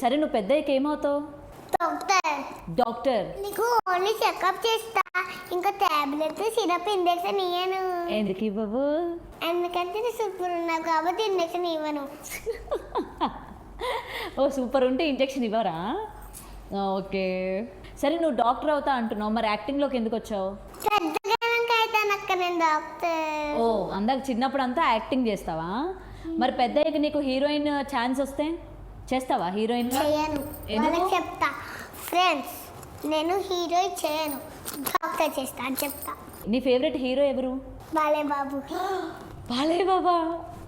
సరే నువ్వు పెద్దయ్యకి ఏమవుతావు? Doctor. Doctor. నీకు ఓన్లీ చెకప్ చేస్తా, ఇంకా టాబ్లెట్ సిరప్ ఇంజెక్షన్ ఇయ్యను. ఎందుకు ఇవ్వవు? ఎందుకంటే నువ్వు సూపర్ ఉన్నావు కాబట్టి ఇంజెక్షన్ ఇవ్వను. ఓ సూపర్ ఉంటే ఇంజెక్షన్ ఇవ్వరా? ఓకే సరే నువ్వు డాక్టర్ అవుతా అంటున్నావు, మరి యాక్టింగ్లోకి ఎందుకు వచ్చావు? పెద్దగా అవుతాను అక్క నేను డాక్టర్. ఓ అందాక చిన్నప్పుడు అంతా యాక్టింగ్ చేస్తావా? మరి పెద్దయ్యకి నీకు హీరోయిన్ ఛాన్స్ వస్తే చేస్తావా? హీరోయిన్ చేయను, వాళ్ళకి చెప్తా ఫ్రెండ్స్ నేను హీరోయిన్ చేయను, డాక్టర్ చేస్తా అని చెప్తా. నీ ఫేవరెట్ హీరో ఎవరు? బాలే బాబు. బాలయ్య బాబా.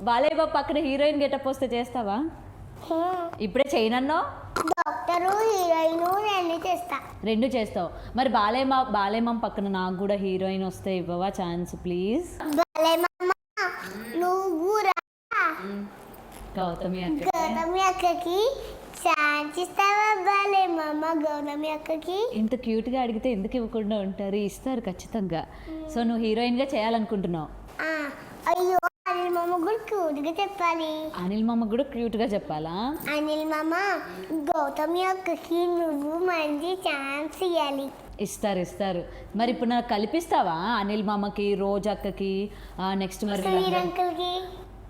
బాలయ్య బాబు పక్కన హీరోయిన్ గెటప్ వస్తే చేస్తావా? ఇప్పుడే చేయనన్నావు. డాక్టరు హీరోయిన్ రెండు చేస్తా. రెండు చేస్తావు. మరి బాలయ్య పక్కన నాకు కూడా హీరోయిన్ వస్తే ఇవ్వవా ఛాన్స్ ప్లీజ్? బాలే మామ నువ్వు రా, గౌతమి అక్కకి ఛాన్స్ ఇస్తావా? బాలే మామ గౌతమి అక్కకి. ఇంత క్యూట్గా అడిగితే ఎందుకు ఇవ్వకుండా ఉంటారు? ఇస్తారు ఖచ్చితంగా. సో నువ్వు హీరోయిన్గా చేయాలనుకుంటున్నావు. అయ్యో అనిల్ మామ కూడా క్యూట్గా చెప్పాలి. అనిల్ మామ కూడా క్యూట్గా చెప్పాలా? అనిల్ మామ గౌతమి అక్కకి నువ్వు మంచి ఛాన్స్ ఇవ్వాలి. ఇస్తారు. మరి ఇప్పుడు నాకు కల్పిస్తావా? అనిల్ మామకి, రోజక్కకి, నెక్స్ట్ మరి సుధీర్ అంకుల్కి.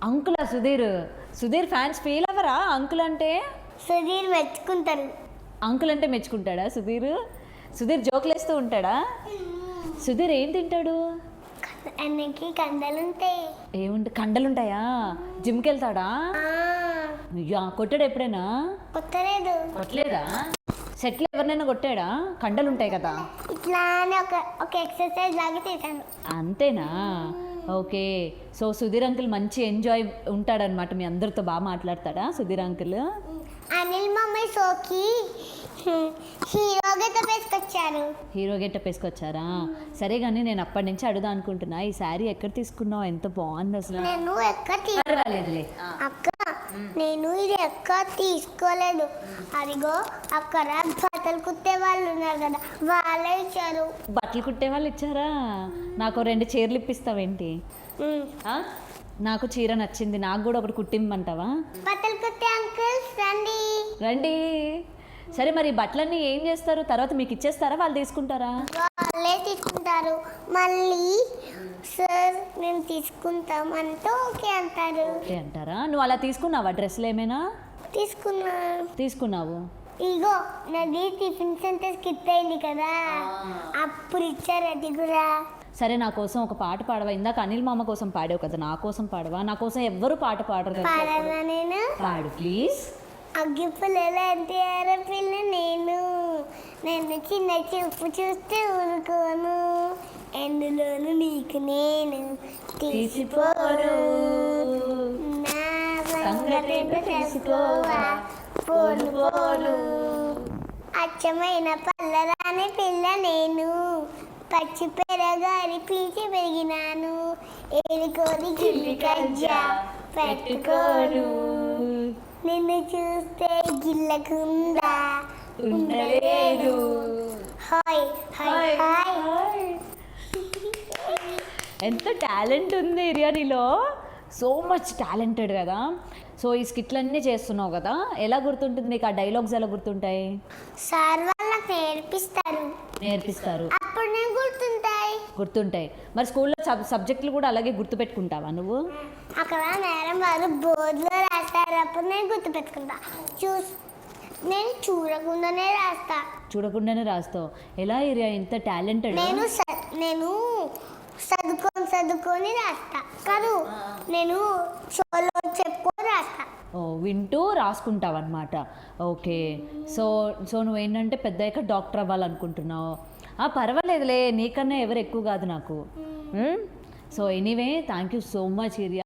అంకులా? సుధీర్ ఫ్యాన్స్ ఫీల్ అవ్వరా అంకుల్ అంటే? సుధీర్ మెచ్చుకుంటారు. అంకుల్ అంటే మెచ్చుకుంటాడా సుధీర్ జోకులు వేస్తూ ఉంటాడా? సుధీర్ ఏం తింటాడు? అన్నకి కండలుంటాయి. కండలుంటాయా? జిమ్కి వెళ్తాడా? కొట్టాడు ఎప్పుడైనా? కొట్టలేదా? సెట్లు ఎవరినైనా కొట్టాడా? కండలుంటాయి కదా. ఇట్లా ఒక ఎక్సర్సైజ్ లాగా చేశాను. అంతేనా? ఓకే. సో సుధీర్ అంకుల్ మంచి ఎంజాయ్ ఉంటాడనమాట, మీ అందరితో బాగా మాట్లాడతాడా సుధీర్ అంకుల్? అనిల్ మమ్మీ షోకి హీరో గెటప్ వేసుకొచ్చారా? సరే కానీ నేను అప్పటి నుంచి అడుగుదా అనుకుంటున్నా, ఈ శారీ ఎక్కడ తీసుకున్నావు? ఎంత బాగుంది అసలు. నేను అక్క నేను ఇది ఎక్కడ తీసుకోలేదు. అదిగో అక్కడ బట్టలు కుట్టే వాళ్ళు ఉన్నారు కదా, వాళ్ళే ఇచ్చారు. బట్టలు కుట్టే వాళ్ళు ఇచ్చారా? నాకు 2 చీరలు ఇప్పిస్తావేంటి? నాకు చీర నచ్చింది, నాకు కూడా ఒకటి కుట్టిమ్మంటావా? బట్టలు కుట్టే అంకుల్స్ రండి. సరే మరి బట్టలన్నీ ఏం చేస్తారు? తర్వాత మీకు ఇచ్చేస్తారా, వాళ్ళు తీసుకుంటారా? వాళ్ళే తీసుకుంటారు. మళ్ళీ సార్ మేము తీసుకుంటాం అంటే ఓకే అంటారు. ఓకే అంటారా? నువ్వు అలా తీసుకున్నావా డ్రెస్సులు ఏమైనా? తీసుకున్నావు. ఇగో నది టిఫిన్ సెంటర్ స్కిప్ అయింది కదా, అప్పుడు ఇచ్చారు అది కూడా. సరే నా కోసం ఒక పాట పాడవా? ఇందాక అనిల్ మామ కోసం పాడావు కదా, నా కోసం పాడవా? నా కోసం ఎవ్వరు పాట పాడరు. పాడు ప్లీజ్. అగ్గిపుల్లలో ఎన్టీఆర్ పిల్ల నేను చిన్న చూపు చూస్తే ఊరుకోను, ఎందులోను నీకు నేను తీసిపోను, నా సంగతి తెలుసుకోవా పోను. అచ్చమైన పల్లరాని పిల్ల నేను, పచ్చి పెరగాలి పీచి పెరిగినాను, ఏడుకోని గిల్లి కజ్జా పెట్టుకోను, నిన్ను చూస్తే గిల్లకుందా ఉండలేదు. Hi hi hi. ఎంత టాలెంట్ ఉంది ఏరియానిలో, సో మచ్ టాలెంటెడ్ కదా. సో ఈ స్కిట్లన్నీ చేస్తున్నావు కదా, ఎలా గుర్తుంటుంది నీకు? ఆ డైలాగ్స్ ఎలా గుర్తుంటాయి? సార్ వాళ్ళకి నేర్పిస్తారు, అప్పుడు నేను గుర్తుంటాయి. మరి స్కూల్లో సబ్జెక్టులు కూడా అలాగే గుర్తుపెట్టుకుంటావా నువ్వు? అక్కడ మేడం వాళ్ళు బోర్డులో రాస్తారు, అప్పుడు నేను గుర్తుపెట్టుకుంటా. నేను చూడకుండానే రాస్తావు. ఎలా ఏరియా ఇంత టాలెంటెడ్? నేను చదువుకొని రాస్తా కాదు, నేను షోలో చెప్పుకొని రాస్తా. వింటూ రాసుకుంటావు అనమాట. ఓకే. సో నువ్వేంటంటే పెద్దయ్యాక డాక్టర్ అవ్వాలనుకుంటున్నావు. పర్వాలేదులే, నీకన్నా ఎవరు ఎక్కువ కాదు నాకు. So anyway thank you so much area.